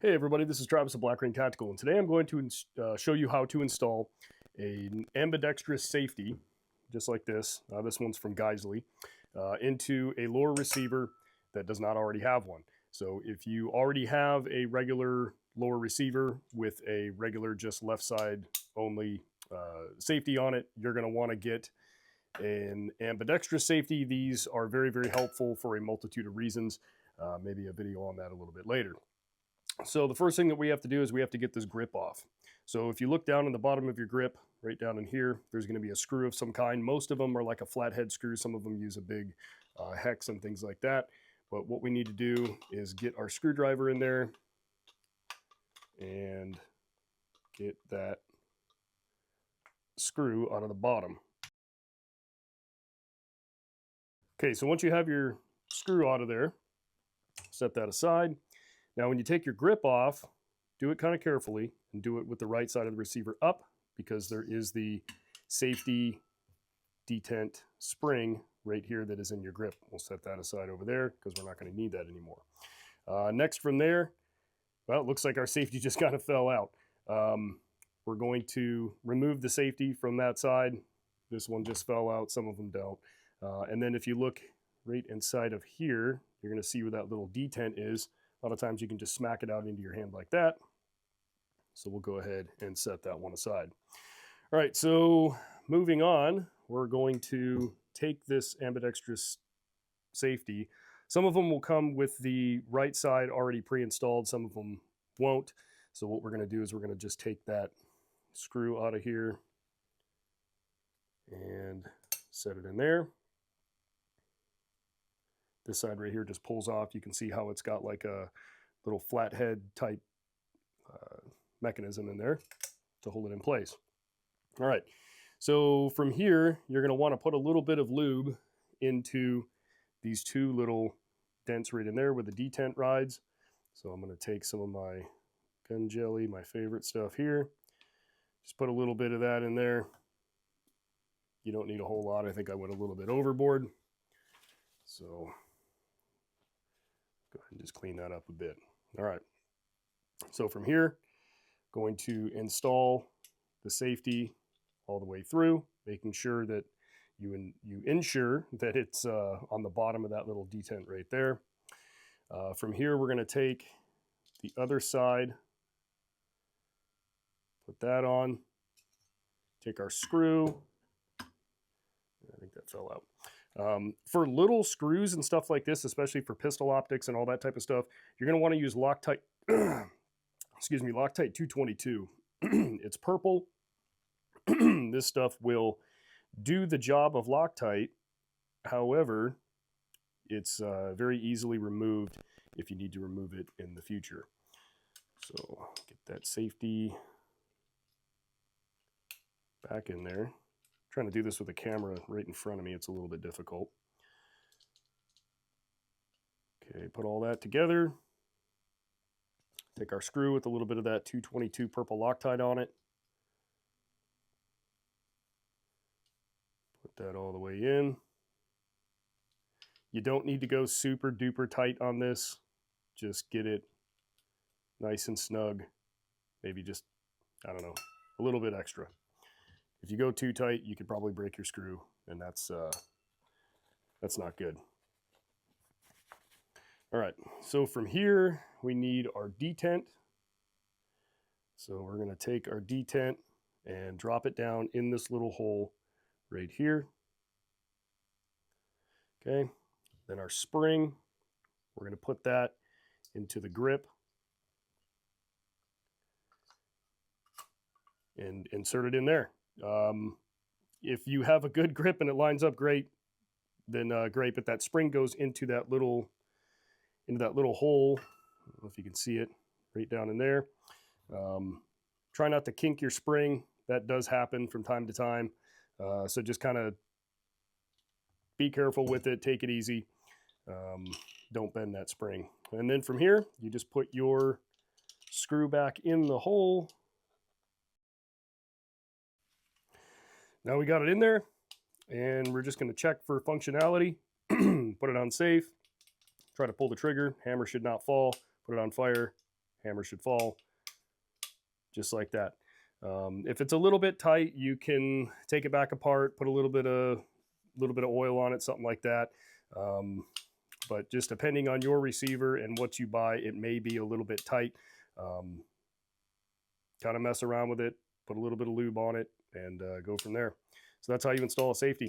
Hey everybody, this is Travis of Black Ring Tactical, and today I'm going to show you how to install an ambidextrous safety, just like this. This one's from Geisley, into a lower receiver that does not already have one. So if you already have a regular lower receiver with a regular just left side only safety on it, you're going to want to get an ambidextrous safety. These are very, very helpful for a multitude of reasons. Maybe a video on that a little bit later. So the first thing that we have to do is we have to get this grip off. So if you look down in the bottom of your grip, right down in here, there's going to be a screw of some kind. Most of them are like a flathead screw. Some of them use a big hex and things like that. But what we need to do is get our screwdriver in there and get that screw out of the bottom. Okay, so once you have your screw out of there, set that aside. Now, when you take your grip off, do it kind of carefully and do it with the right side of the receiver up, because there is the safety detent spring right here that is in your grip. We'll set that aside over there because we're not going to need that anymore. Next from there, well, it looks like our safety just kind of fell out. We're going to remove the safety from that side. This one just fell out. Some of them don't. And then if you look right inside of here, you're going to see where that little detent is. A lot of times you can just smack it out into your hand like that. So we'll go ahead and set that one aside. All right, so moving on, we're going to take this ambidextrous safety. Some of them will come with the right side already pre-installed, some of them won't. So what we're going to do is we're going to just take that screw out of here and set it in there. This side right here just pulls off. You can see how it's got like a little flathead type mechanism in there to hold it in place. All right, so from here, you're going to want to put a little bit of lube into these two little dents right in there where the detent rides. So I'm going to take some of my gun jelly, my favorite stuff here. Just put a little bit of that in there. You don't need a whole lot. I think I went a little bit overboard. So go ahead and just clean that up a bit. All right. So from here, going to install the safety all the way through, making sure that you ensure that it's on the bottom of that little detent right there. From here, we're going to take the other side, put that on, take our screw. I think that fell out. For little screws and stuff like this, especially for pistol optics and all that type of stuff, you're going to want to use Loctite, excuse me, Loctite 222. It's purple. This stuff will do the job of Loctite. However, it's very easily removed if you need to remove it in the future. So get that safety back in there. Trying to do this with a camera right in front of me, it's a little bit difficult. Okay, put all that together. Take our screw with a little bit of that 222 purple Loctite on it. Put that all the way in. You don't need to go super duper tight on this. Just get it nice and snug. Maybe just, I don't know, a little bit extra. If you go too tight, you could probably break your screw, and that's not good. All right, so from here, we need our detent. So we're going to take our detent and drop it down in this little hole right here. Okay, then our spring, we're going to put that into the grip and insert it in there. If you have a good grip and it lines up great, then great. But that spring goes into that little hole. I don't know if you can see it right down in there. Try not to kink your spring. That does happen from time to time. So just kind of be careful with it. Take it easy. Don't bend that spring. And then from here, you just put your screw back in the hole. Now we got it in there, and we're just going to check for functionality. Put it on safe. Try to pull the trigger. Hammer should not fall. Put it on fire. Hammer should fall just like that. If it's a little bit tight, you can take it back apart, put a little bit of oil on it, something like that. But just depending on your receiver and what you buy, it may be a little bit tight. Kind of mess around with it, put a little bit of lube on it, and go from there. So that's how you install a safety.